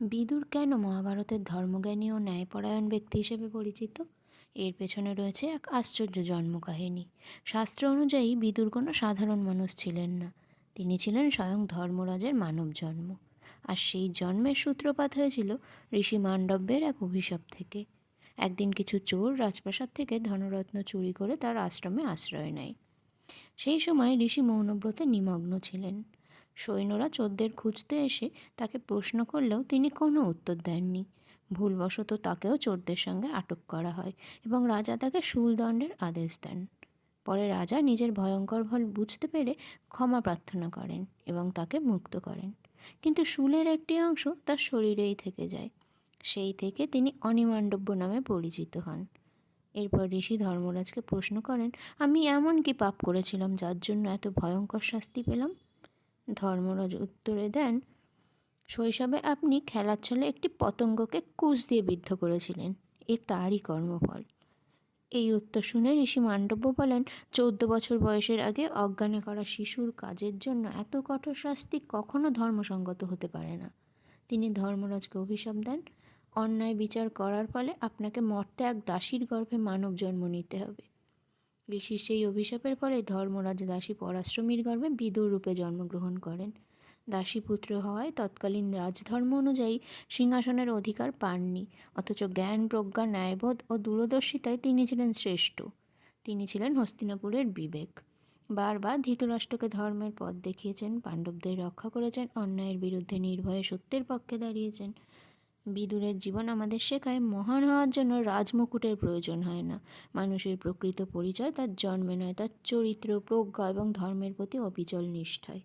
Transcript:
বিদুর কেন মহাভারতের ধর্মজ্ঞানী ও ন্যায়পরায়ণ ব্যক্তি হিসেবে পরিচিত? এর পেছনে রয়েছে এক আশ্চর্য জন্মকাহিনী। শাস্ত্র অনুযায়ী বিদুর কোনো সাধারণ মানুষ ছিলেন না। তিনি ছিলেন স্বয়ং ধর্মরাজের মানব জন্ম। আর সেই জন্মের সূত্রপাত হয়েছিল ঋষি মান্ডব্যের এক অভিশাপ থেকে। একদিন কিছু চোর রাজপ্রাসাদ থেকে ধনরত্ন চুরি করে তার আশ্রমে আশ্রয় নেয়। সেই সময় ঋষি মৌনব্রতে নিমগ্ন ছিলেন। সৈন্যরা চোরদের খুঁজতে এসে তাকে প্রশ্ন করলেও তিনি কোনো উত্তর দেননি। ভুলবশত তাকেও চোরদের সঙ্গে আটক করা হয় এবং রাজা তাকে শূলদণ্ডের আদেশ দেন। পরে রাজা নিজের ভয়ঙ্কর ভুল বুঝতে পেরে ক্ষমা প্রার্থনা করেন এবং তাকে মুক্ত করেন। কিন্তু শূলের একটি অংশ তার শরীরেই থেকে যায়। সেই থেকে তিনি অনিমান্ডব্য নামে পরিচিত হন। এরপর ঋষি ধর্মরাজকে প্রশ্ন করেন, আমি এমন কি পাপ করেছিলাম যার জন্য এত ভয়ঙ্কর শাস্তি পেলাম? ধর্মরাজ উত্তরে দেন, শৈশবে আপনি খেলার ছলে একটি পতঙ্গকে কুশ দিয়ে বিদ্ধ করেছিলেন, এ তারই কর্মফল। এই উত্তর শুনে ঋষি মান্ডব্য বলেন, 14 বছর বয়সের আগে অজ্ঞানে করা শিশুর কাজের জন্য এত কঠোর শাস্তি কখনো ধর্মসঙ্গত হতে পারে না। তিনি ধর্মরাজকে অভিশাপ দেন, অন্যায় বিচার করার ফলে আপনাকে মর্তে এক দাসীর গর্ভে মানব জন্ম নিতে হবে। ঋষির সেই অভিশাপের ফলে ধর্মরাজ দাসী পরাশ্রমীর গর্ভে বিদুর রূপে জন্মগ্রহণ করেন। দাসীপুত্র হওয়ায় তৎকালীন রাজধর্ম অনুযায়ী সিংহাসনের অধিকার পাননি, অথচ জ্ঞান, প্রজ্ঞা, ন্যায়বোধ ও দূরদর্শিতায় তিনি ছিলেন শ্রেষ্ঠ। তিনি ছিলেন হস্তিনাপুরের বিবেক। বারবার ধৃতরাষ্ট্রকে ধর্মের পথ দেখিয়েছেন, পাণ্ডবদের রক্ষা করেছেন, অন্যায়ের বিরুদ্ধে নির্ভয়ে সত্যের পক্ষে দাঁড়িয়েছেন। বিদুরের জীবন আমাদের শেখায়, মহান হওয়ার জন্য রাজমুকুটের প্রয়োজন হয় না। মানুষের প্রকৃত পরিচয় তার জন্মে নয়, তার চরিত্র, প্রজ্ঞা এবং ধর্মের প্রতি অবিচল নিষ্ঠায়।